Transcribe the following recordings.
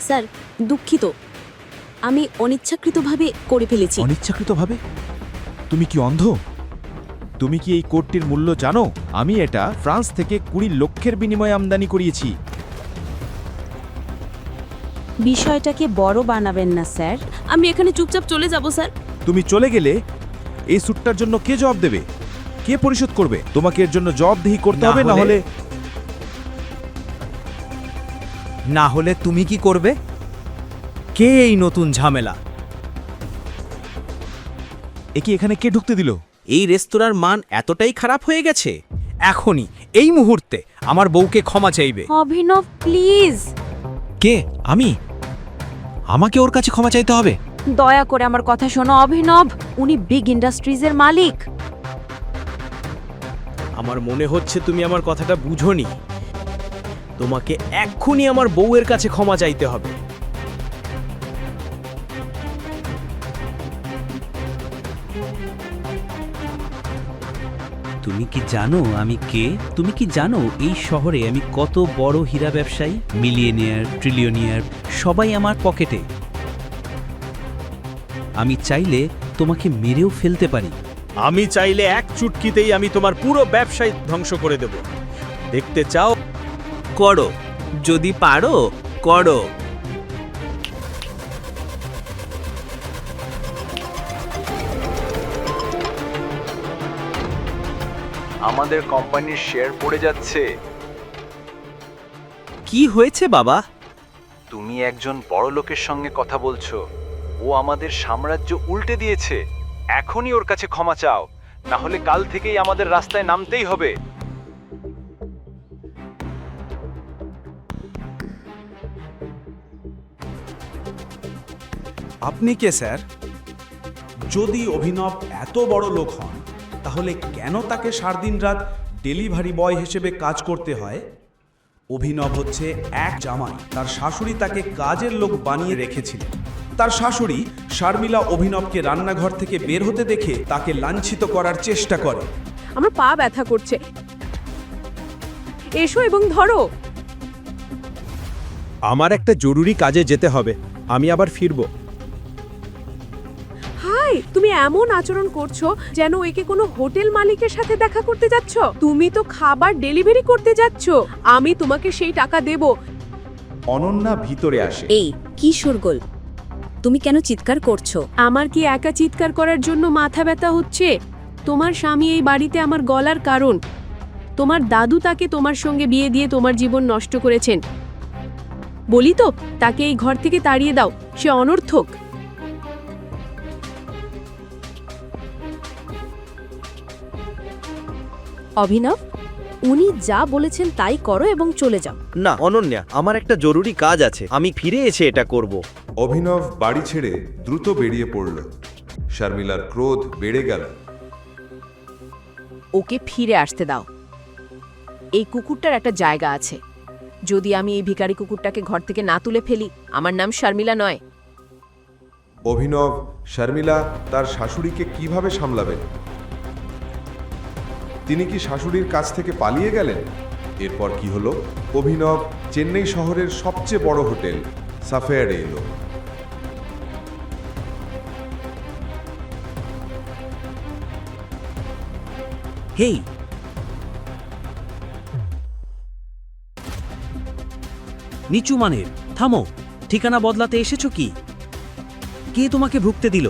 Sir দুঃখিত, আমি অনিচ্ছাকৃতভাবে করে ফেলেছি। অনিচ্ছাকৃতভাবে? তুমি কি অন্ধ? তুমি কি এই কোটটির মূল্য জানো? আমি এটা ফ্রান্স থেকে 20 লক্ষের বিনিময়ে আমদানি করিয়েছি। বিষয়টাকে বড় বানাবেন না স্যার। আমি এখানে চুপচাপ চলে যাব স্যার। তুমি চলে গেলে এই স্যুটটার জন্য কে জবাব দেবে? কে পরিশোধ করবে? তোমাকে এর জন্য জবাবদিহি করতে হবে, না হলে তুমি কি করবে? কে এই নতুন ঝামেলা? এখানে কে ঢুকতে দিল? এই রেস্তোরাঁর মান এতটাই খারাপ হয়ে গেছে? এখনই এই মুহূর্তে আমার বউকে ক্ষমা চাইবে। অভিনব প্লিজ, কে? আমি? আমাকে ওর কাছে ক্ষমা চাইতে হবে? দয়া করে আমার কথা শোনো অভিনব। উনি বিগ ইন্ডাস্ট্রিজের মালিক। আমার মনে হচ্ছে তুমি আমার কথাটা বুঝোনি। তোমাকে এক্ষুনি আমার বউয়ের কাছে ক্ষমা চাইতে হবে। তুমি কি জানো আমি কে? তুমি কি জানো এই শহরে আমি কত বড় হীরা ব্যবসায়ী? মিলিয়নিয়ার, ট্রিলিয়নিয়ার সবাই আমার পকেটে। আমি চাইলে তোমাকে মেরেও ফেলতে পারি। আমি চাইলে এক চুটকিতেই আমি তোমার পুরো ব্যবসায় ধ্বংস করে দেব। দেখতে চাও? করো, যদি পারো করো। আমাদের কোম্পানির শেয়ার পড়ে যাচ্ছে। কি হয়েছে বাবা? তুমি একজন বড় লোকের সঙ্গে কথা বলছো। ও আমাদের সাম্রাজ্য উল্টে দিয়েছে। এখনই ওর কাছে ক্ষমা চাও, না হলে কাল থেকেই আমাদের রাস্তায় নামতেই হবে। আপনি কে স্যার? যদি অভিনব এত বড় লোক হন, তাহলে কেন তাকে সারাদিন রাত ডেলিভারি বয় হিসেবে কাজ করতে হয়? অভিনব হচ্ছে এক জামাই। তার শাশুড়ি তাকে কাজের লোক বানিয়ে রেখেছিলেন। তার শাশুড়ি শারমিলা অভিনবকে রান্নাঘর থেকে বের হতে দেখে তাকে লাঞ্ছিত করার চেষ্টা করে। আমার পা ব্যথা করছে, এসো এবং ধরো। আমার একটা জরুরি কাজে যেতে হবে, আমি আবার ফিরবো। হাই, তুমি এমন আচরণ করছো যেন একে কোনো হোটেল মালিকের সাথে দেখা করতে যাচ্ছ। তুমি তো খাবার ডেলিভারি করতে যাচ্ছ। আমি তোমাকে সেই টাকা দেব। অনন্যা ভিতরে আসে। এই কি শোরগোল? তুমি কেন চিৎকার করছো? আমার কি একা চিৎকার করার জন্য মাথা ব্যথা হচ্ছে? তোমার স্বামী এই বাড়িতে আমার গলার কারণ। তোমার দাদু তাকে তোমার সঙ্গে বিয়ে দিয়ে তোমার জীবন নষ্ট করেছেন। বলি তো, তাকে এই ঘর থেকে তাড়িয়ে দাও, সে অনর্থক। অভিনব, উনি যা বলেছেন তাই করো এবং চলে যাও। না অনন্যা, আমার একটা জরুরি কাজ আছে, আমি ফিরে এসে এটা করব। অভিনব বাড়ি ছেড়ে দ্রুত বেরিয়ে পড়ল। শারমিলার ক্রোধ বেড়ে গেল। ওকে ফিরে আসতে দাও। এই কুকুরটার একটা জায়গা আছে। যদি আমি এই ভিখারি কুকুরটাকে ঘর থেকে না তুলে ফেলি, আমার নাম শারমিলা নয়। অভিনব শারমিলা তার শাশুড়িকে কিভাবে সামলাবেন? তিনি কি শাশুড়ির কাছ থেকে পালিয়ে গেলেন? এরপর কি হলো? অভিনব চেন্নাই শহরের সবচেয়ে বড় হোটেল সাফায়ারে এলো। হেই, নিচু মানের, থামো। ঠিকানা বদলাতে এসেছো কি? কে তোমাকে ভুগতে দিল?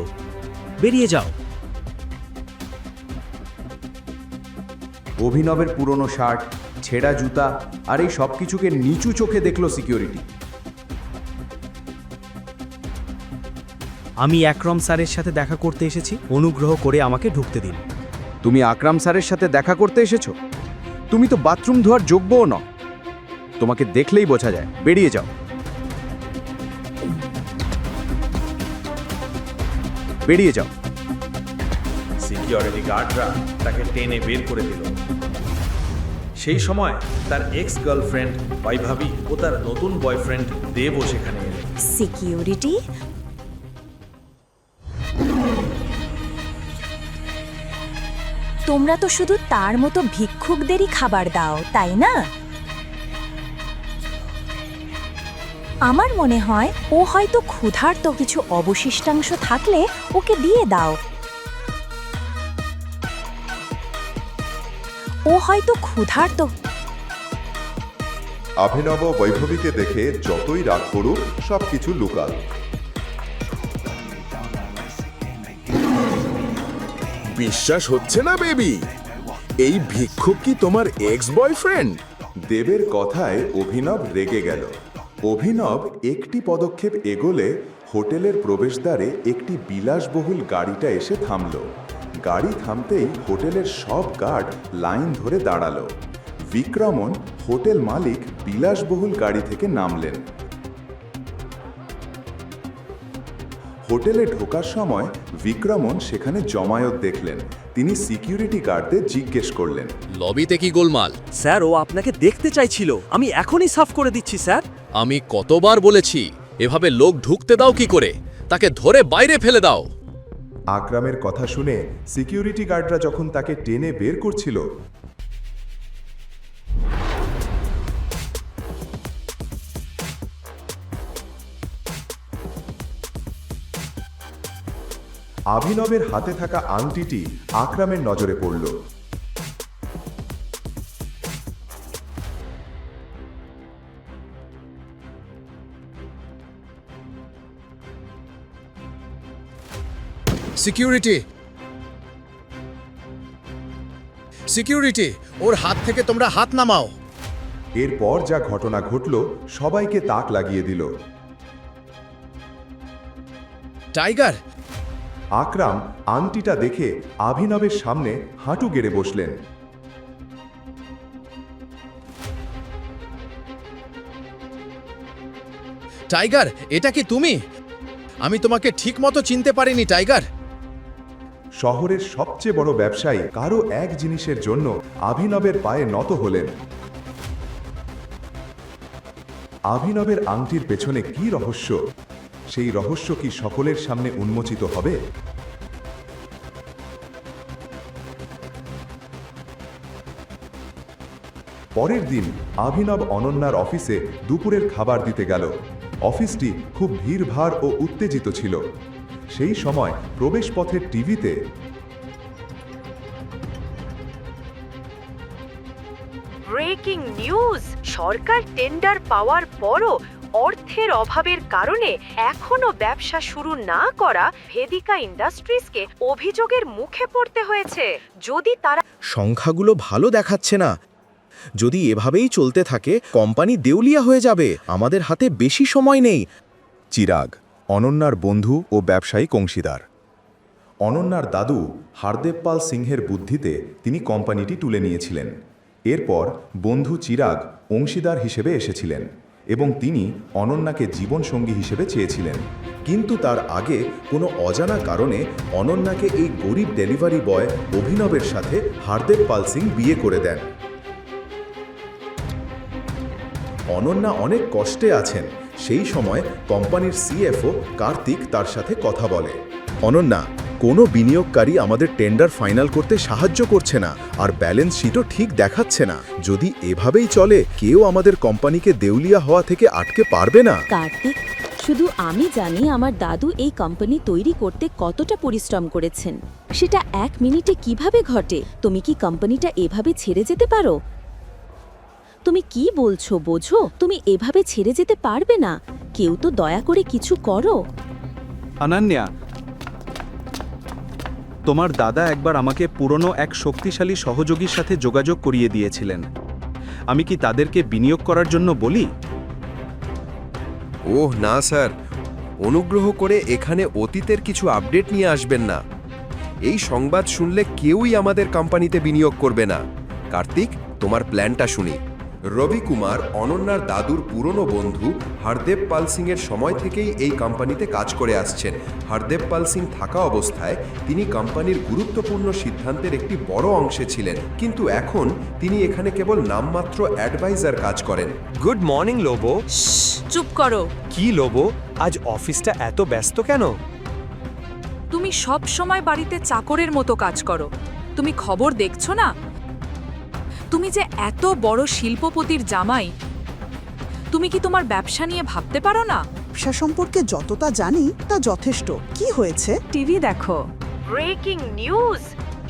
বেরিয়ে যাও। অভিনবের পুরনো শার্ট, ছেঁড়া জুতা আর এই সব কিছুকে নিচু চোখে দেখল সিকিউরিটি। আমি আকরম স্যারের সাথে দেখা করতে এসেছি, অনুগ্রহ করে আমাকে ঢুকতে দিন। তুমি আকরাম স্যারের সাথে দেখা করতে এসেছো? তুমি তো বাথরুম ধোয়ার যোগ্যও নও। তোমাকে দেখলেই বোঝা যায়। বেরিয়ে যাও, বেরিয়ে যাও। সিকিউরিটি গার্ডরা তাকে টেনে বের করে দিল। সেই সময় তার এক্স গার্লফ্রেন্ড বৈভাবী ও তার নতুন বয়ফ্রেন্ড দেবও সেখানে এলো। সিকিউরিটি? তোমরা তো শুধু তার মতো ভিক্ষুকদেরই খাবার দাও, তাই না? আমার মনে হয় ও হয়তো ক্ষুধার্ত, কিছু অবশিষ্টাংশ থাকলে ওকে দিয়ে দাও। ও হয়তো ক্ষুধার্ত। অভিনব বৈভবীকে দেখে যতই রাগ করুক সবকিছু লুকাল। বিশ্বাস হচ্ছে না বেবি, এই ভিক্ষুক কি তোমার এক্স বয়ফ্রেন্ড? দেবের কথায় অভিনব রেগে গেল। অভিনব একটি পদক্ষেপ এগোলে হোটেলের প্রবেশদ্বারে একটি বিলাসবহুল গাড়িটা এসে থামল। গাড়ি থামতেই হোটেলের সব গার্ড লাইন ধরে দাঁড়ালো। বিক্রমন হোটেল মালিক বিলাসবহুল গাড়ি থেকে নামলেন। হোটেলে ঢোকার সময় বিক্রমন সেখানে জমায়েত দেখলেন। তিনি সিকিউরিটি গার্ডদের জিজ্ঞেস করলেন, লবিতে কি গোলমাল? স্যার, ও আপনাকে দেখতে চাইছিল। আমি এখনই সাফ করে দিচ্ছি স্যার। আমি কতবার বলেছি এভাবে লোক ঢুকতে দাও কি করে? তাকে ধরে বাইরে ফেলে দাও। আকরামের কথা শুনে সিকিউরিটি গার্ডরা যখন তাকে টেনে বের করছিল, অভিনবের হাতে থাকা আংটিটি আকরামের নজরে পড়ল। সিকিউরিটি, সিকিউরিটি, ওর হাত থেকে তোমরা হাত নামাও। এরপর যা ঘটনা ঘটল সবাইকে তাক লাগিয়ে দিল। টাইগার, আকরাম আংটিটা দেখে অভিনবের সামনে হাঁটু গেড়ে বসলেন। টাইগার, এটা কি তুমি? আমি তোমাকে ঠিকমতো চিনতে পারিনি টাইগার। শহরের সবচেয়ে বড় ব্যবসায়ী কারো এক জিনিসের জন্য অভিনবের পায়ে নত হলেন। অভিনবের আংটির পেছনে কি রহস্য? সেই রহস্য কি সকলের সামনে উন্মোচিত হবে? পরের দিন অভিনব অনন্যার অফিসে দুপুরের খাবার দিতে গেল। অফিসটি খুব ভিড়ভাড় ও উত্তেজিত ছিল। সেই সময় প্রবেশপথের টিভিতে ব্রেকিং নিউজ! সরকার টেন্ডার পাওয়ার পরও অর্থের অভাবের কারণে এখনো ব্যবসা শুরু না করা ভেদিকা ইন্ডাস্ট্রিজকে অভিযোগের মুখে পড়তে হয়েছে। যদি তারা সংখ্যাগুলো ভালো দেখাচ্ছে না। যদি এভাবেই চলতে থাকে কোম্পানি দেউলিয়া হয়ে যাবে। আমাদের হাতে বেশি সময় নেই। চিরাগ, অনন্যার বন্ধু ও ব্যবসায়িক অংশীদার। অনন্যার দাদু হারদেব পাল সিংহের বুদ্ধিতে তিনি কোম্পানিটি তুলে নিয়েছিলেন। এরপর বন্ধু চিরাগ অংশীদার হিসেবে এসেছিলেন এবং তিনি অনন্যাকে জীবনসঙ্গী হিসেবে চেয়েছিলেন। কিন্তু তার আগে কোনো অজানা কারণে অনন্যাকে এই গরিব ডেলিভারি বয় অভিনবের সাথে হারদেব পাল সিং বিয়ে করে দেন। অনন্যা অনেক কষ্টে আছেন। সেই সময় কোম্পানির সিএফও কার্তিক তার সাথে কথা বলে। অনন্যা, কোনো বিনিয়োগকারী আমাদের টেন্ডার ফাইনাল করতে সাহায্য করছে না, আর ব্যালেন্স শিটও ঠিক দেখাচ্ছে না। যদি এভাবেই চলে কেউ আমাদের কোম্পানিকে দেউলিয়া হওয়া থেকে আটকে পারবে না। কার্তিক, শুধু আমি জানি আমার দাদু এই কোম্পানি তৈরি করতে কতটা পরিশ্রম করেছেন। সেটা 1 মিনিটে কিভাবে ঘটে? তুমি কি কোম্পানিটা এভাবে ছেড়ে যেতে পারো? তুমি কি বলছো বোঝো? তুমি এভাবে ছেড়ে যেতে পারবে না। কেউ তো দয়া করে কিছু করো। অনন্যা, তোমার দাদা একবার আমাকে পুরনো এক শক্তিশালী সহযোগীর সাথে যোগাযোগ করিয়ে দিয়েছিলেন। আমি কি তাদেরকে বিনিয়োগ করার জন্য বলি? ওহ না স্যার, অনুগ্রহ করে এখানে অতীতের কিছু আপডেট নিয়ে আসবেন না। এই সংবাদ শুনলে কেউই আমাদের কোম্পানিতে বিনিয়োগ করবে না। কার্তিক, তোমার প্ল্যানটা শুনি। রবি কুমার অনন্যার দাদুর পুরনো বন্ধু হারদেব পাল সিংয়ের সময় থেকেই এই কোম্পানিতে কাজ করে আসছেন। হারদেব পাল সিং থাকা অবস্থায় তিনি কোম্পানির গুরুত্বপূর্ণ সিদ্ধান্তের একটি বড় অংশে ছিলেন, কিন্তু এখন তিনি এখানে কেবল নামমাত্র অ্যাডভাইজার কাজ করেন। Good morning লোবো। চুপ করো। কি লোবো, আজ অফিসটা এত ব্যস্ত কেন? তুমি সব সময় বাড়িতে চাকরের মতো কাজ করো। তুমি খবর দেখছো না? তুমি যে এত বড় শিল্পপতির জামাই, তুমি কি তোমার ব্যবসা নিয়ে ভাবতে পারো না? ব্যবসা সম্পর্কে যতটা জানি তা যথেষ্ট। কি হয়েছে? টিভি দেখো। Breaking news!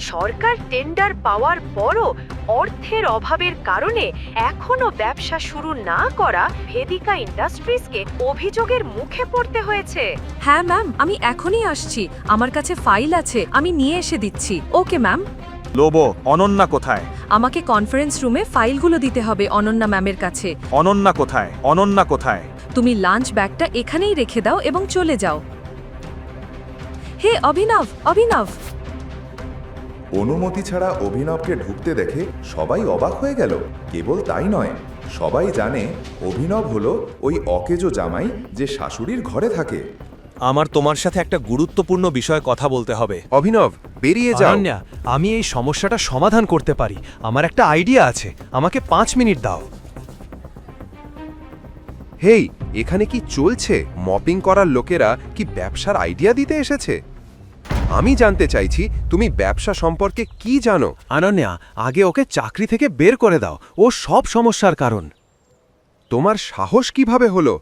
সরকার টেন্ডার পাওয়ার পরও অর্থের অভাবের কারণে এখনো ব্যবসা শুরু না করা ভেদিকা ইন্ডাস্ট্রিজকে অভিযোগের মুখে পড়তে হয়েছে। হ্যাঁ ম্যাম, আমি এখনই আসছি। আমার কাছে ফাইল আছে, আমি নিয়ে এসে দিচ্ছি। Okay ma'am. লোবো, অনন্যা কোথায়? আমাকে কনফারেন্স রুমে ফাইলগুলো দিতে হবে অনন্যা ম্যামের কাছে। অনন্যা কোথায়? অনন্যা কোথায়? তুমি লাঞ্চ ব্যাগটা এখানেই রেখে দাও এবং চলে যাও। হে অভিনব, অভিনব! অনুমতি ছাড়া অভিনবকে ঢুকতে দেখে সবাই অবাক হয়ে গেল। কেবল তাই নয়, সবাই জানে অভিনব হলো ওই অকেজো জামাই যে শাশুড়ির ঘরে থাকে। আমার তোমার সাথে একটা গুরুত্বপূর্ণ বিষয়ে কথা বলতে হবে। অভিনব, বেরিয়ে যাও। অনন্যা, আমি এই সমস্যাটা সমাধান করতে পারি। আমার একটা আইডিয়া আছে, আমাকে 5 মিনিট দাও। হেই, এখানে কি চলছে? মপিং করার লোকেরা কি ব্যবসার আইডিয়া দিতে এসেছে? আমি জানতে চাইছি তুমি ব্যবসা সম্পর্কে কি জানো। অনন্যা, আগে ওকে চাকরি থেকে বের করে দাও। ও সব সমস্যার কারণ। তোমার সাহস কিভাবে হলো?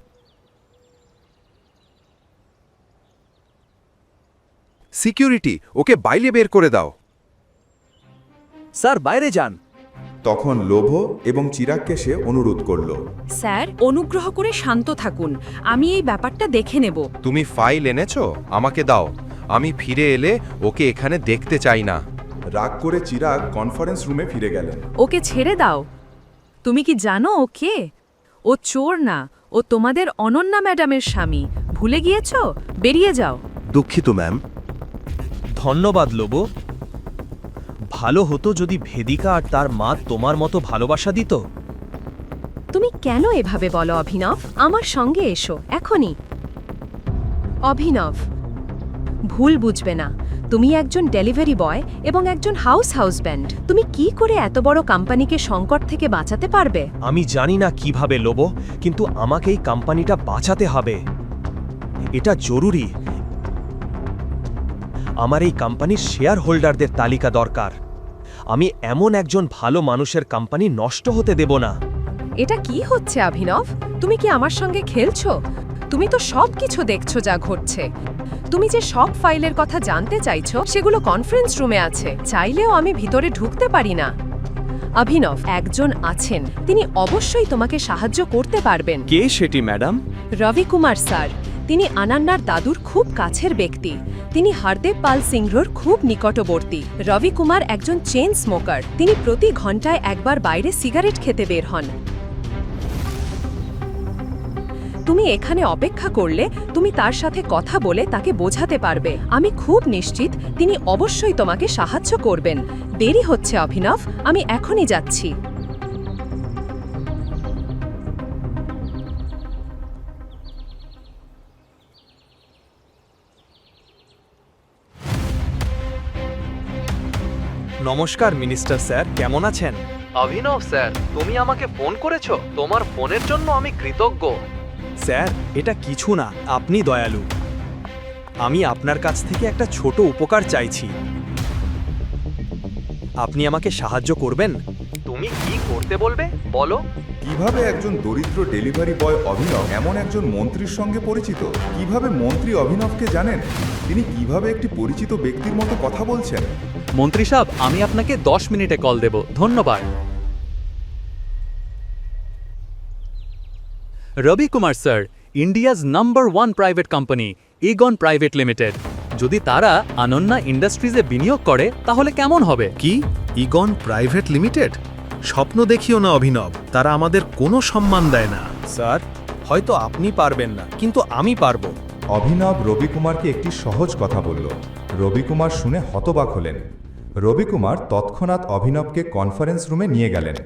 সিকিউরিটি, ওকে বাইরে বের করে দাও। স্যার, বাইরে যান। তখন লোভ এবং চিরাগকে সে অনুরোধ করল। স্যার, অনুগ্রহ করে শান্ত থাকুন। আমি এই ব্যাপারটা দেখে নেব। তুমি ফাইল এনেছো? আমাকে দাও। আমি ফিরে এলে ওকে এখানে দেখতে চাই না। রাগ করে চিরাগ কনফারেন্স রুমে ফিরে গেলেন। ওকে ছেড়ে দাও। তুমি কি জানো ও কে? ও চোর না, ও তোমাদের অনন্যা ম্যাডামের স্বামী। ভুলে গিয়েছো? বেরিয়ে যাও। দুঃখিত ম্যাম। ধন্যবাদ লোবো। ভালো হতো যদি ভেদিকা আর তার মা তোমার মতো ভালোবাসা দিত। তুমি কেন এভাবে বলো অভিনব? আমার সঙ্গে এসো এখনই। অভিনব, ভুল বুঝবে না। তুমি একজন ডেলিভারি বয় এবং একজন হাউসব্যান্ড। তুমি কি করে এত বড় কোম্পানিকে সংকট থেকে বাঁচাতে পারবে? আমি জানি না কিভাবে লোবো, কিন্তু আমাকে এই কোম্পানিটা বাঁচাতে হবে। এটা জরুরি। আমার এই কোম্পানির শেয়ার হোল্ডারদের তালিকা দরকার। আমি এমন একজন ভালো মানুষের কোম্পানি নষ্ট হতে দেব না। এটা কি হচ্ছে অভিনব? তুমি কি আমার সঙ্গে খেলছো? তুমি তো সব কিছু দেখছো যা ঘটছে। তুমি যে সব ফাইলের কথা জানতে চাইছো সেগুলো কনফারেন্স রুমে আছে। চাইলেও আমি ভিতরে ঢুকতে পারি না। অভিনব, একজন আছেন, তিনি অবশ্যই তোমাকে সাহায্য করতে পারবেন। কে সেটি ম্যাডাম? রবি কুমার স্যার। তিনি আনান্নার দাদুর খুব কাছের ব্যক্তি। তিনি হরদেব পাল সিংহর খুব নিকটবর্তী। রবি কুমার একজন চেইন স্মোকার। তিনি প্রতি ঘন্টায় একবার বাইরে সিগারেট খেতে বের হন। তুমি এখানে অপেক্ষা করলে তুমি তার সাথে কথা বলে তাকে বোঝাতে পারবে। আমি খুব নিশ্চিত তিনি অবশ্যই তোমাকে সাহায্য করবেন। দেরি হচ্ছে অভিনব, আমি এখনই যাচ্ছি। নমস্কার মিনিস্টার স্যার, কেমন আছেন? অভিনব স্যার, তুমি আমাকে ফোন করেছো? তোমার ফোনের জন্য আমি কৃতজ্ঞ। স্যার, এটা কিছু না, আপনি দয়ালু। আমি আপনার কাছ থেকে একটা ছোট উপকার চাইছি। আপনি আমাকে সাহায্য করবেন? তুমি কি করতে বলবে বলো। কিভাবে একজন দরিদ্র ডেলিভারি বয় অভিনব এমন একজন মন্ত্রীর সঙ্গে পরিচিত? কিভাবে মন্ত্রী অভিনবকে জানেন? তিনি কিভাবে একটি পরিচিত ব্যক্তির মতো কথা বলছেন? মন্ত্রী সাহেব, আমি আপনাকে 10 মিনিটে কল দেব। ধন্যবাদ। Ravi Kumar sir, India's number 1 private company ইগন প্রাইভেট লিমিটেড। যদি তারা অনন্যা ইন্ডাস্ট্রিজে বিনিয়োগ করে তাহলে কেমন হবে? কি? IGNOU private limited? স্বপ্ন দেখিও না অভিনব, তারা আমাদের কোনো সম্মান দেয় না। স্যার, হয়তো আপনি পারবেন না, কিন্তু আমি পারবো। অভিনব রবি কুমারকে একটি সহজ কথা বলল। রবি কুমার শুনে হতবাক হলেন। রবি কুমার তৎক্ষণাৎ অভিনবকে কনফারেন্স রুমে নিয়ে গেলেন।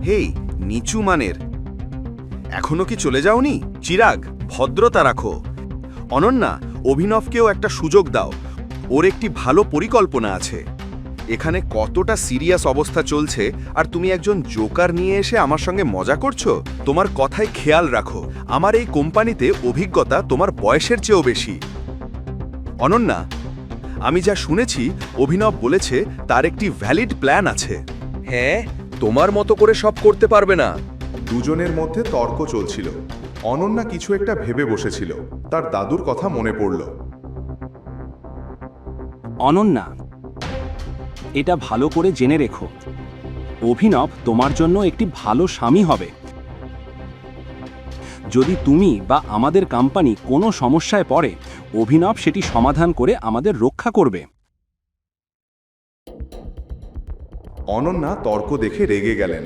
হেই, নিচু মানের, এখনো কি চলে যাওনি? চিরাগ, ভদ্রতা রাখো। অনন্যা, অভিনবকেও একটা সুযোগ দাও। ওর একটি ভালো পরিকল্পনা আছে। এখানে কতটা সিরিয়াস অবস্থা চলছে আর তুমি একজন জোকার নিয়ে এসে আমার সঙ্গে মজা করছো? তোমার কথায় খেয়াল রাখো, আমার এই কোম্পানিতে অভিজ্ঞতা তোমার বয়সের চেয়েও বেশি। অনন্যা, আমি যা শুনেছি অভিনব বলেছে তার একটি ভ্যালিড প্ল্যান আছে। হ্যাঁ, তোমার মতো করে সব করতে পারবে না। দুজনের মধ্যে তর্ক চলছিল। অনন্যা কিছু একটা ভেবে বসেছিল। তার দাদুর কথা মনে পড়ল। অনন্যা, এটা ভালো করে জেনে রেখো, অভিনব তোমার জন্য একটি ভালো স্বামী হবে। যদি তুমি বা আমাদের কোম্পানি কোনো সমস্যায় পড়ে, অভিনব সেটি সমাধান করে আমাদের রক্ষা করবে। অনন্যা তর্ক দেখে রেগে গেলেন।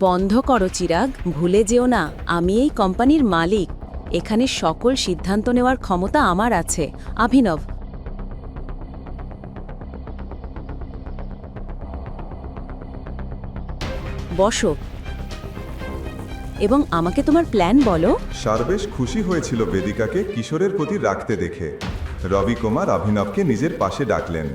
বন্ধ করো চিরাগ, ভুলে যেও না আমি এই কোম্পানির মালিক। এখানে সকল সিদ্ধান্ত নেওয়ার ক্ষমতা আমার আছে। অভিনব, বসো এবং আমাকে তোমার প্ল্যান বলো। সারবেশ খুশি হয়েছিল বেদিকাকে কিশোরের প্রতি রাখতে দেখে। রবি কুমার অভিনবকে নিজের পাশে ডাকলেন।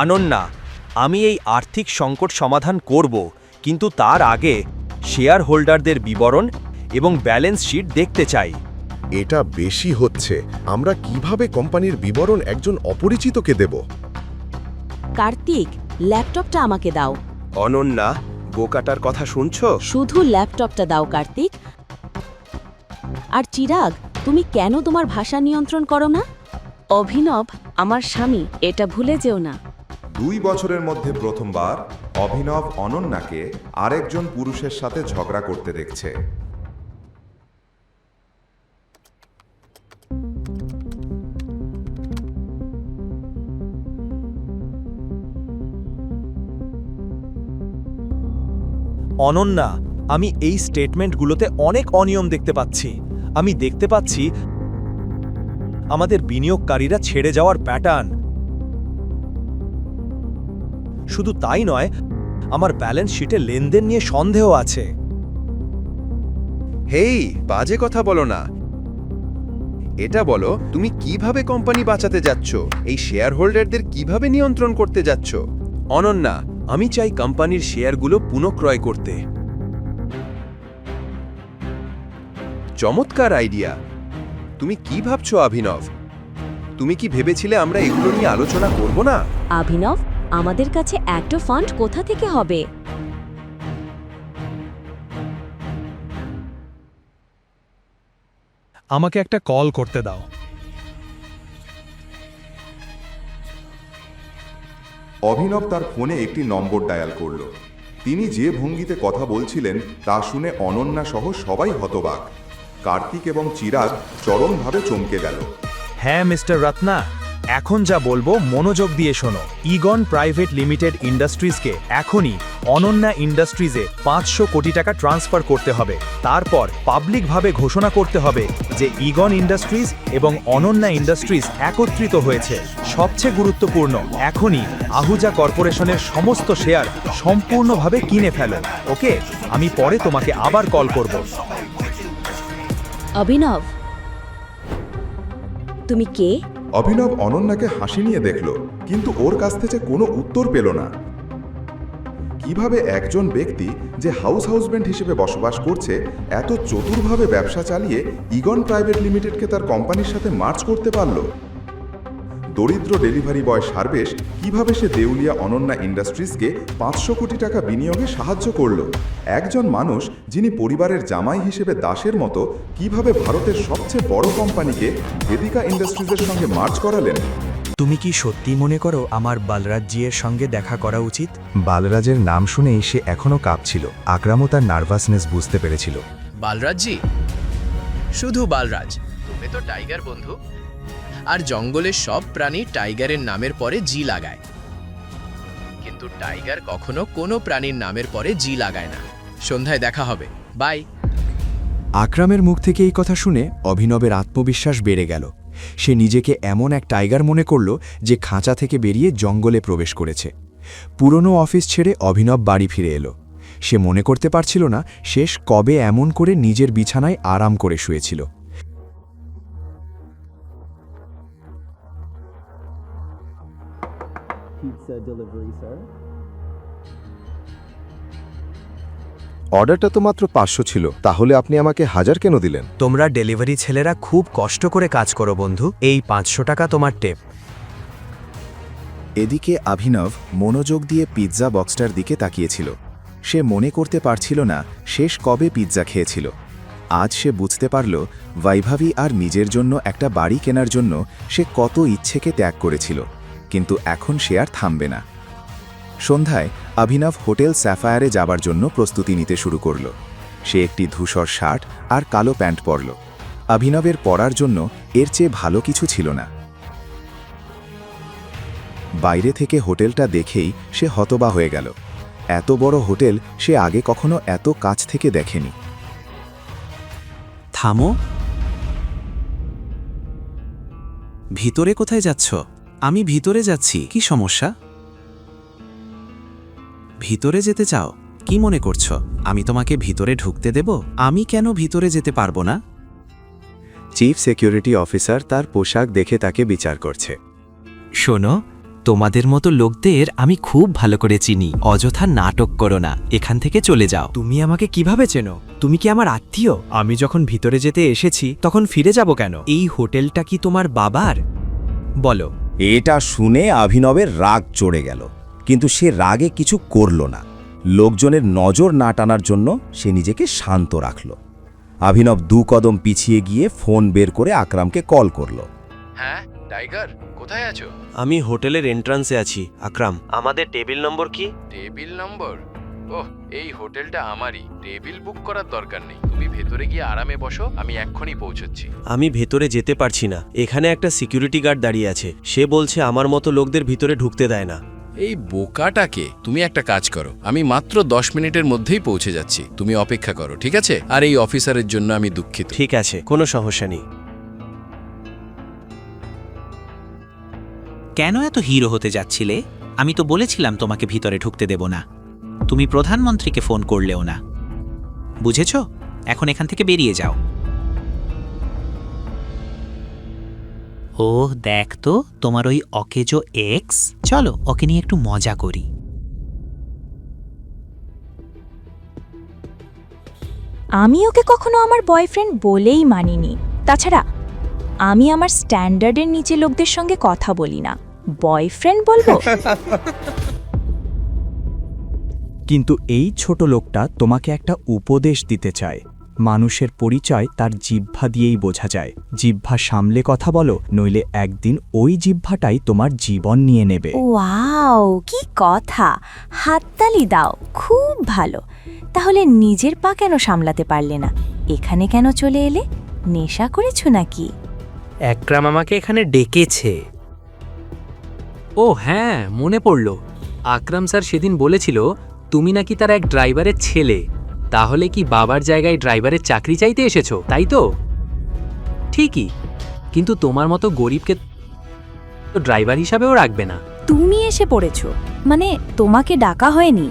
আনন্যা, আমি এই আর্থিক সংকট সমাধান করব, কিন্তু তার আগে শেয়ার হোল্ডারদের বিবরণ এবং ব্যালেন্স শিট দেখতে চাই। এটা বেশি হচ্ছে। আমরা কিভাবে কোম্পানির বিবরণ একজন অপরিচিতকে দেব? কার্তিক, ল্যাপটপটা আমাকে দাও। অনন্যা, বোকাটার কথা শুনছো? শুধু ল্যাপটপটা দাও কার্তিক। আর চিরাগ, তুমি কেন তোমার ভাষা নিয়ন্ত্রণ করো না? অভিনব আমার স্বামী, এটা ভুলে যেও না। 2 বছরের মধ্যে প্রথমবার অভিনব অনন্যাকে আরেকজন পুরুষের সাথে ঝগড়া করতে দেখছে। অনন্যা, আমি এই স্টেটমেন্টগুলোতে অনেক অনিয়ম দেখতে পাচ্ছি। আমি দেখতে পাচ্ছি আমাদের বিনিয়োগকারীরা ছেড়ে যাওয়ার প্যাটার্ন। শুধু তাই নয়, আমার ব্যালেন্স শিটে লেনদেন নিয়ে সন্দেহ আছে। হেই, বাজে কথা বলো না। এটা বলো, তুমি কিভাবে কোম্পানি বাঁচাতে যাচ্ছ? এই শেয়ার হোল্ডারদের কিভাবে নিয়ন্ত্রণ করতে যাচ্ছ? অনন্যা, আমি চাই কোম্পানির শেয়ারগুলো পুনঃক্রয় করতে। চমৎকার আইডিয়া। তুমি কি ভাবছো অভিনব? তুমি কি ভেবেছিলে আমরা এগুলো নিয়ে আলোচনা করব না? অভিনব, আমাদের কাছে এত ফান্ড কোথা থেকে হবে? আমাকে একটা কল করতে দাও। অভিনব তার ফোনে একটি নম্বর ডায়াল করল। তিনি যে ভঙ্গিতে কথা বলছিলেন তা শুনে অনন্যা সহ সবাই হতবাক। কার্তিক এবং চিরাগ চরমভাবে চমকে গেল। হ্যাঁ মিস্টার রত্না, এখন যা বলবো মনোযোগ দিয়ে শোনো। ইগন প্রাইভেট লিমিটেড ইন্ডাস্ট্রিজকে এখনই অনন্যা ইন্ডাস্ট্রিজে 500 কোটি টাকা ট্রান্সফার করতে হবে। তারপর পাবলিকভাবে ঘোষণা করতে হবে যে ইগন ইন্ডাস্ট্রিজ এবং অনন্যা ইন্ডাস্ট্রিজ একত্রিত হয়েছে। সবচেয়ে গুরুত্বপূর্ণ, এখনই আহুজা কর্পোরেশনের সমস্ত শেয়ার সম্পূর্ণভাবে কিনে ফেলো। ওকে, আমি পরে তোমাকে আবার কল করব। অভিনব, তুমি কে? অভিনব অনন্যাকে হাসি নিয়ে দেখল, কিন্তু ওর কাছ থেকে কোনো উত্তর পেল না। কিভাবে একজন ব্যক্তি যে হাউসবেন্ড হিসেবে বসবাস করছে এত চতুরভাবে ব্যবসা চালিয়ে ইগন প্রাইভেট লিমিটেডকে তার কোম্পানির সাথে মার্জ করতে পারল? দরিদ্র ডেলিভারি বয় সারবেশ কিভাবে সে দেউলিয়া অনন্যা ইন্ডাস্ট্রিজকে 500 কোটি টাকা বিনিয়োগে সাহায্য করল? একজন মানুষ যিনি পরিবারের জামাই হিসেবে দাসের মতো কিভাবে ভারতের সবচেয়ে বড় কোম্পানিকে বেদিকা ইন্ডাস্ট্রিজের সঙ্গে মার্জ করালেন? তুমি কি সত্যি মনে করো আমার বালরাজজির সঙ্গে দেখা করা উচিত? বালরাজের নাম শুনেই সে এখনও কাঁপছিল। আকরামও তার নার্ভাসনেস বুঝতে পেরেছিল। বালরাজজি? শুধু বালরাজ? তুমি তো টাইগার বন্ধু, আর জঙ্গলের সব প্রাণী টাইগারের নামের পরে জি লাগায়, কিন্তু টাইগার কখনো কোনো প্রাণীর নামের পরে জি লাগায় না। সন্ধ্যায় দেখা হবে, বাই। আকরামের মুখ থেকে এই কথা শুনে অভিনবের আত্মবিশ্বাস বেড়ে গেল। সে নিজেকে এমন এক টাইগার মনে করল যে খাঁচা থেকে বেরিয়ে জঙ্গলে প্রবেশ করেছে। পুরনো অফিস ছেড়ে অভিনব বাড়ি ফিরে এলো। সে মনে করতে পারছিল না শেষ কবে এমন করে নিজের বিছানায় আরাম করে শুয়েছিল। অর্ডারটা তো মাত্র 500 ছিল, তাহলে আপনি আমাকে 1000 কেন দিলেন? তোমরা ডেলিভারি ছেলেরা খুব কষ্ট করে কাজ করো বন্ধু, এই 500 টাকা তোমার টেপ। এদিকে অভিনব মনোযোগ দিয়ে পিৎজা বক্সটার দিকে তাকিয়েছিল। সে মনে করতে পারছিল না শেষ কবে পিৎজা খেয়েছিল। আজ সে বুঝতে পারল বৈভবী আর নিজের জন্য একটা বাড়ি কেনার জন্য সে কত ইচ্ছেকে ত্যাগ করেছিল, কিন্তু এখন সে আর থামবে না। সন্ধ্যায় অভিনব হোটেল স্যাফায়ারে যাবার জন্য প্রস্তুতি নিতে শুরু করল। সে একটি ধূসর শার্ট আর কালো প্যান্ট পরল। অভিনবের পরার জন্য এর চেয়ে ভালো কিছু ছিল না। বাইরে থেকে হোটেলটা দেখেই সে হতবাক হয়ে গেল। এত বড় হোটেল সে আগে কখনো এত কাছ থেকে দেখেনি। থামো, ভিতরে কোথায় যাচ্ছ? আমি ভিতরে যাচ্ছি, কি সমস্যা? ভিতরে যেতে চাও? কি মনে করছো আমি তোমাকে ভিতরে ঢুকতে দেব? আমি কেন ভিতরে যেতে পারবো না? চিফ সিকিউরিটি অফিসার তার পোশাক দেখে তাকে বিচার করছে। শোনো, তোমাদের মতো লোকদের আমি খুব ভালো করে চিনি। অযথা নাটক করো না, এখান থেকে চলে যাও। তুমি আমাকে কিভাবে চেনো? তুমি কি আমার আত্মীয়? আমি যখন ভিতরে যেতে এসেছি তখন ফিরে যাব কেন? এই হোটেলটা কি তোমার বাবার? বলো। এটা শুনে অভিনবের রাগ চড়ে গেল, কিন্তু সে রাগে কিছু করল না। লোকজনের নজর না টানার জন্য সে নিজেকে শান্ত রাখল। অভিনব 2 কদম পিছিয়ে গিয়ে ফোন বের করে আকরামকে কল করল। হ্যাঁ টাইগার, কোথায় আছো? আমি হোটেলের এন্ট্রান্সে আছি। আকরাম, আমাদের টেবিল নম্বর কি? টেবিল নম্বর? ওহ, এই হোটেলটা আমারই, টেবিল বুক করার দরকার নেই। তুমি ভেতরে গিয়ে আরামে বসো, আমি এক্ষুনি পৌঁছচ্ছি। আমি ভেতরে যেতে পারছি না, এখানে একটা সিকিউরিটি গার্ড দাঁড়িয়ে আছে। সে বলছে আমার মতো লোকদের ভিতরে ঢুকতে দেয় না। এই বোকাটাকে, তুমি একটা কাজ করো, আমি মাত্র 10 মিনিটের মধ্যেই পৌঁছে যাচ্ছি, তুমি অপেক্ষা করো, ঠিক আছে? আর এই অফিসারের জন্য আমি দুঃখিত। ঠিক আছে, কোনো সমস্যা নেই। কেন এত হিরো হতে যাচ্ছিলে? আমি তো বলেছিলাম তোমাকে ভিতরে ঢুকতে দেব না। তুমি প্রধানমন্ত্রীকে ফোন করলেও না, বুঝেছো? এখন এখান থেকে বেরিয়ে যাও। ও দেখ তো, তোমার ওই অকেজো এক্স। চলো ওকে নিয়ে একটু মজা করি। আমি ওকে কখনো আমার বয়ফ্রেন্ড বলেই মানিনি। তাছাড়া আমি আমার স্ট্যান্ডার্ডের নিচে লোকদের সঙ্গে কথা বলি না, বয়ফ্রেন্ড বলবো? কিন্তু এই ছোট লোকটা তোমাকে একটা উপদেশ দিতে চায়। মানুষের পরিচয় তার জিহ্বা দিয়েই বোঝা যায়। জিহ্বা সামলে কথা বলো, নইলে একদিন ওই জিহ্বাটাই তোমার জীবন নিয়ে নেবে। ওয়াও, কি কথা! হাততালি দাও, খুব ভালো। তাহলে নিজের পা কেন সামলাতে পারলে না? এখানে কেন চলে এলে? নেশা করেছো নাকি? একরাম আমাকে এখানে ডেকেছে। ও হ্যাঁ, মনে পড়ল। আকরাম স্যার সেদিন বলেছিল তুমি নাকি তার এক ড্রাইভারের ছেলে। তাহলে কি বাবার জায়গায় ড্রাইভারের চাকরি চাইতে এসেছো, তাই তো? ঠিকই, কিন্তু তোমার মতো গরিবকে তো ড্রাইভার হিসাবেও রাখবে না। তুমি এসে পড়েছো, মানে তোমাকে ডাকা হয়নি,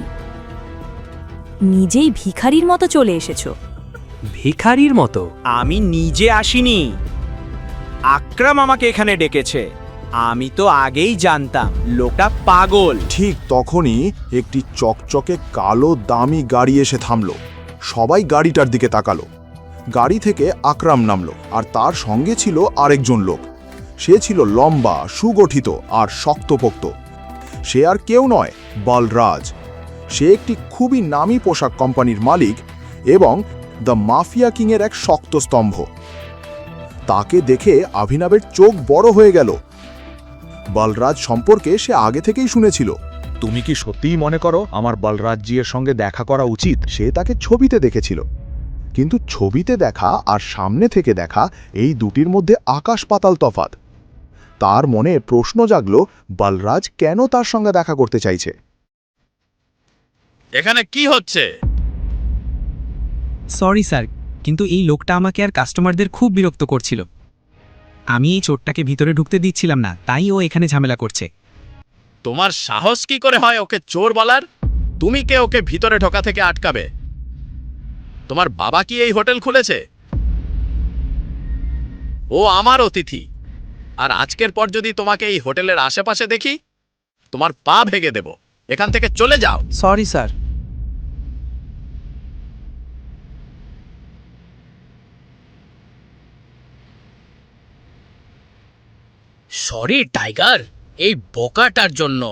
নিজেই ভিখারির মতো চলে এসেছো। ভিখারির মতো? আমি নিজে আসিনি, আকরাম আমাকে এখানে ডেকেছে। আমি তো আগেই জানতাম লোকটা পাগল। ঠিক তখনই একটি চকচকে কালো দামি গাড়ি এসে থামল। সবাই গাড়িটার দিকে তাকালো। গাড়ি থেকে আকরাম নামল, আর তার সঙ্গে ছিল আরেকজন লোক। সে ছিল লম্বা, সুগঠিত আর শক্তপোক্ত। সে আর কেউ নয়, বলরাজ। সে একটি খুবই নামী পোশাক কোম্পানির মালিক এবং দ্য মাফিয়া কিংয়ের এক শক্ত স্তম্ভ। তাকে দেখে অভিনবের চোখ বড় হয়ে গেল। বলরাজ সম্পর্কে সে আগে থেকেই শুনেছিল। তুমি কি সত্যিই মনে করো আমার বলরাজজির সঙ্গে দেখা করা উচিত? সে তাকে ছবিতে দেখেছিল, কিন্তু ছবিতে দেখা আর সামনে থেকে দেখা এই দুটির মধ্যে আকাশ পাতাল তফাৎ। তার মনে প্রশ্ন জাগল, বলরাজ কেন তার সঙ্গে দেখা করতে চাইছে। এখানে কি হচ্ছে? সরি স্যার, কিন্তু এই লোকটা আমাকে আর কাস্টমারদের খুব বিরক্ত করছিল। আমি এই চোরটাকে ভিতরে ঢুকতে দিচ্ছিলাম না, তাই ও এখানে ঝামেলা করছে। তোমার সাহস কি করে হয় ওকে চোর বলার? তুমি কে ওকে ভিতরে ঢোকা থেকে আটকাবে? তোমার বাবা কি এই হোটেল খুলেছে? ও আমার অতিথি, আর আজকের পর যদি তোমাকে এই হোটেলের আশেপাশে দেখি, তোমার পা ভেঙে দেব। এখান থেকে চলে যাও। Sorry sir. সরি টাইগার, এই বোকাটার জন্য।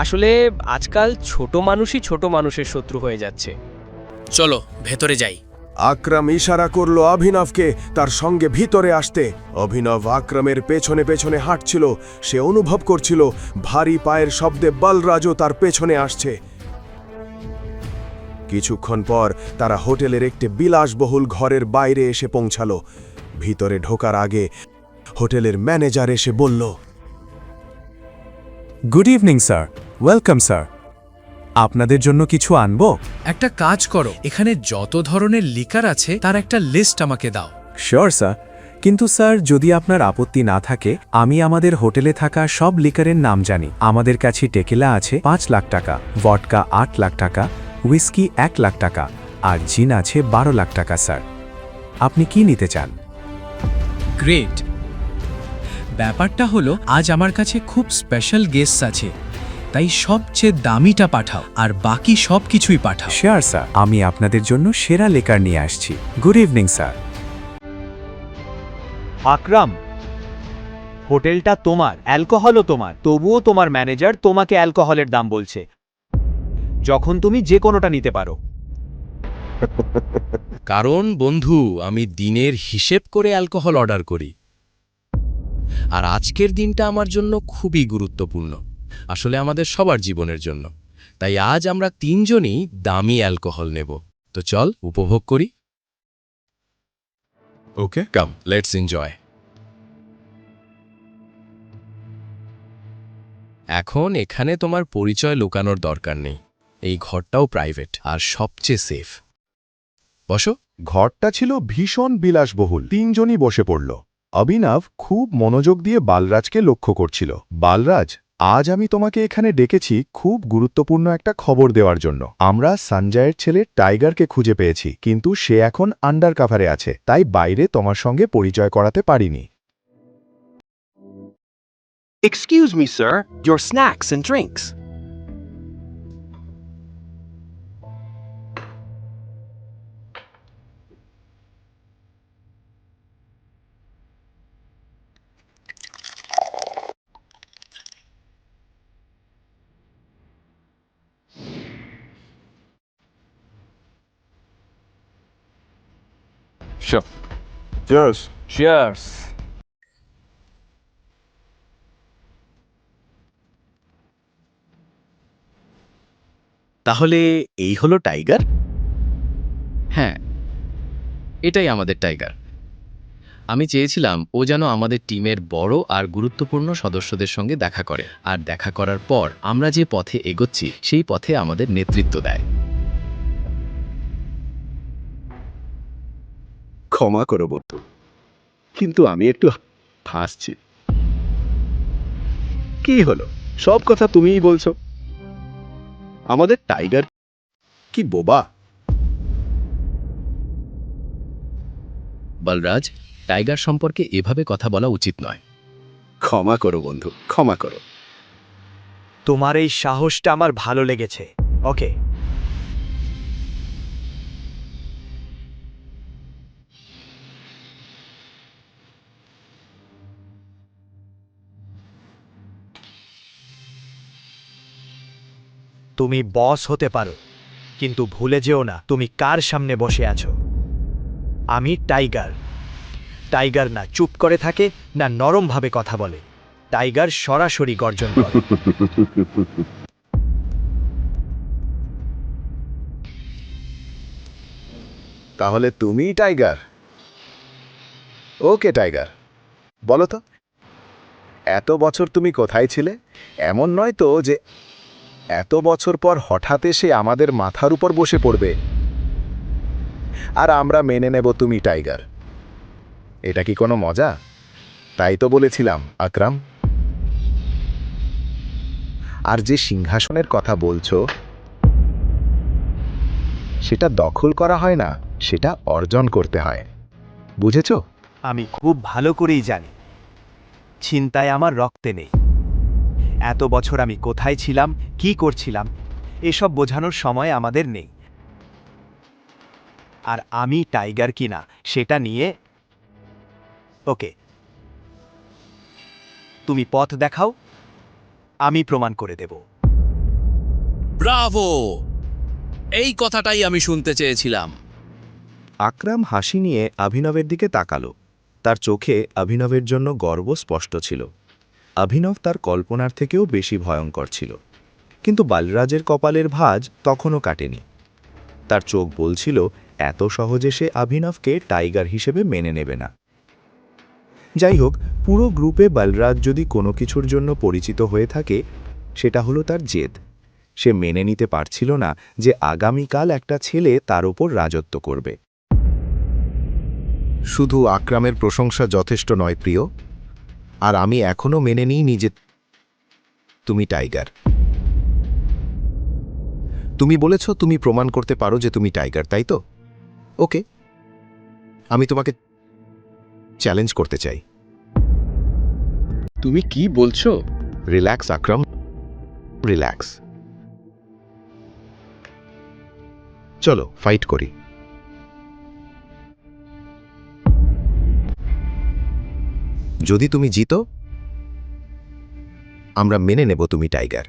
আসলে আজকাল ছোট মানুষই ছোট মানুষের শত্রু হয়ে যাচ্ছে। চলো ভেতরে যাই। আকরাম ইশারা করলো অভিনবকে তার সঙ্গে ভিতরে আসতে। অভিনব আকরামের পেছনে পেছনে হাঁটছিল। সে অনুভব করছিল ভারী পায়ের শব্দে বলরাজও তার পেছনে আসছে। কিছুক্ষণ পর তারা হোটেলের একটি বিলাসবহুল ঘরের বাইরে এসে পৌঁছালো। ভিতরে ঢোকার আগে হোটেলের ম্যানেজার এসে বলল, good evening sir, welcome sir. আপনাদের জন্য কিছু আনবো? একটা কাজ করো, এখানে যত ধরনের লিকার আছে তার একটা লিস্ট আমাকে দাও। শিওর স্যার, কিন্তু স্যার যদি আপনার আপত্তি না থাকে, আমি আমাদের হোটেলে থাকা সব লিকারের নাম জানি। আমাদের কাছে টেকিলা আছে 5 লাখ টাকা, ভডকা 8 লাখ টাকা, হুইস্কি 1 লাখ টাকা, আর জিন আছে 12 লাখ টাকা স্যার। আপনি কি নিতে চান? গ্রেট। ব্যাপারটা হলো আজ আমার কাছে খুব স্পেশাল গেস্ট আছে, তাই সবচেয়ে দামিটা পাঠাও আর বাকি সব কিছুই পাঠাও। শিওর স্যার, আমি আপনাদের জন্য সেরা লিকার নিয়ে আসছি। Good evening sir. আকরাম, হোটেলটা তোমার, অ্যালকোহলও তোমার, তবুও তোমার ম্যানেজার তোমাকে অ্যালকোহলের দাম বলছে, যখন তুমি যে কোনোটা নিতে পারো। কারণ বন্ধু, আমি দিনের হিসেব করে অ্যালকোহল অর্ডার করি, আর আজকের দিনটা আমার জন্য খুবই গুরুত্বপূর্ণ, আসলে আমাদের সবার জীবনের জন্য। তাই আজ আমরা তিনজনই দামি অ্যালকোহল নেব। তো চল উপভোগ করি। ওকে, কাম, লেটস এনজয়। এখন এখানে তোমার পরিচয় লুকানোর দরকার নেই। এই ঘরটাও প্রাইভেট আর সবচেয়ে সেফ। বসো। ঘরটা ছিল ভীষণ বিলাসবহুল। তিনজনই বসে পড়ল। অভিনব খুব মনোযোগ দিয়ে বালরাজকে লক্ষ্য করছিল। বালরাজ, আজ আমি তোমাকে এখানে ডেকেছি খুব গুরুত্বপূর্ণ একটা খবর দেওয়ার জন্য। আমরা সঞ্জয়ের ছেলে টাইগারকে খুঁজে পেয়েছি, কিন্তু সে এখন আন্ডার কাভারে আছে, তাই বাইরে তোমার সঙ্গে পরিচয় করাতে পারিনি। Excuse me, sir. Your snacks and drinks. Sure. Cheers. Cheers. তাহলে এই হলো টাইগার? হ্যাঁ, এটাই আমাদের টাইগার। আমি চেয়েছিলাম ও যেন আমাদের টিমের বড় আর গুরুত্বপূর্ণ সদস্যদের সঙ্গে দেখা করে, আর দেখা করার পর আমরা যে পথে এগোচ্ছি সেই পথে আমাদের নেতৃত্ব দেয়। ক্ষমা করো বন্ধু, কিন্তু আমি একটু হাসছি। কি হলো, সব কথা তুমিই বলছো। আমাদের টাইগার কি বোবা? বলরাজ, টাইগার সম্পর্কে এভাবে কথা বলা উচিত নয়। ক্ষমা করো বন্ধু, ক্ষমা করো। তোমার এই সাহসটা আমার ভালো লেগেছে। ওকে, তুমি বস হতে পারো, কিন্তু ভুলে যেও না তুমি কার সামনে বসে আছো। আমি টাইগার। টাইগার না চুপ করে থাকে, না নরমভাবে কথা বলে। টাইগার সরাসরি গর্জন করে। তাহলে তুমিই টাইগার? ওকে টাইগার, বলো তো, এত বছর তুমি কোথায় ছিলে? এমন নয় তো যে এত বছর পর হঠাৎ এসে আমাদের মাথার উপর বসে পড়বে আর আমরা মেনে নেব তুমি টাইগার? এটা কি কোনো মজা? তাই তো বলেছিলাম আকরাম। আর যে সিংহাসনের কথা বলছো, সেটা দখল করা হয় না, সেটা অর্জন করতে হয়, বুঝেছো? আমি খুব ভালো করেই জানি চিন্তায় আমার রক্তে নেই। এত বছর আমি কোথায় ছিলাম, কি করছিলাম, এসব বোঝানোর সময় আমাদের নেই। আর আমি টাইগার কিনা সেটা নিয়ে ওকে, তুমি পথ দেখাও, আমি প্রমাণ করে দেব। ব্রাভো! এই কথাটাই আমি শুনতে চেয়েছিলাম। আকরাম হাসি নিয়ে অভিনবের দিকে তাকালো। তার চোখে অভিনবের জন্য গর্ব স্পষ্ট ছিল। অভিনব তার কল্পনার থেকেও বেশি ভয়ঙ্কর ছিল, কিন্তু বালরাজের কপালের ভাঁজ তখনও কাটেনি। তার চোখ বলছিল এত সহজে সে অভিনবকে টাইগার হিসেবে মেনে নেবে না। যাই হোক, পুরো গ্রুপে বালরাজ যদি কোনো কিছুর জন্য পরিচিত হয়ে থাকে, সেটা হলো তার জেদ। সে মেনে নিতে পারছিল না যে আগামীকাল একটা ছেলে তার ওপর রাজত্ব করবে। শুধু আকরামের প্রশংসা যথেষ্ট নয় প্রিয়, আর আমি এখনো মেনে নিইনি যে তুমি টাইগার। তুমি বলেছ তুমি প্রমাণ করতে পারো যে তুমি টাইগার, তাই তো? ওকে, আমি তোমাকে চ্যালেঞ্জ করতে চাই। তুমি কি বলছো? রিল্যাক্স আকরাম, রিল্যাক্স। চলো ফাইট করি। যদি তুমি জিতো, আমরা মেনে নেব তুমি টাইগার,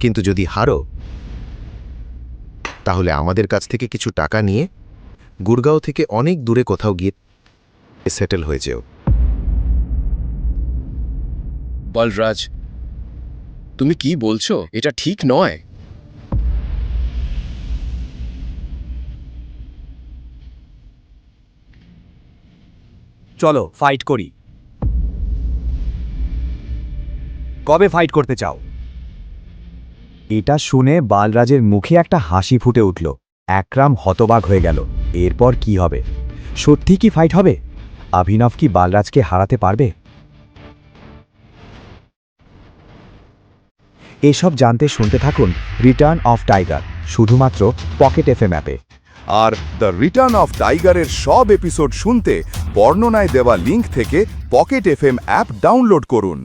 কিন্তু যদি হারো, তাহলে আমাদের কাছ থেকে কিছু টাকা নিয়ে গুরগাঁও থেকে অনেক দূরে কোথাও গিয়ে সেটেল হয়ে যেও। বলরাজ, তুমি কি বলছো? এটা ঠিক নয়। চলো ফাইট করি। কবে ফাইট করতে চাও? এটা শুনে বালরাজের মুখে একটা হাসি ফুটে উঠল। আকরাম হতবাক হয়ে গেল। এরপর কি হবে? সত্যি কি ফাইট হবে? অভিনব কি বালরাজকে হারাতে পারবে? এসব জানতে শুনতে থাকুন রিটার্ন অফ টাইগার, শুধুমাত্র পকেট এফএম অ্যাপে। আর দ্য রিটার্ন অফ টাইগারের সব এপিসোড শুনতে বর্ণনায় দেওয়া লিঙ্ক থেকে পকেট এফএম অ্যাপ ডাউনলোড করুন।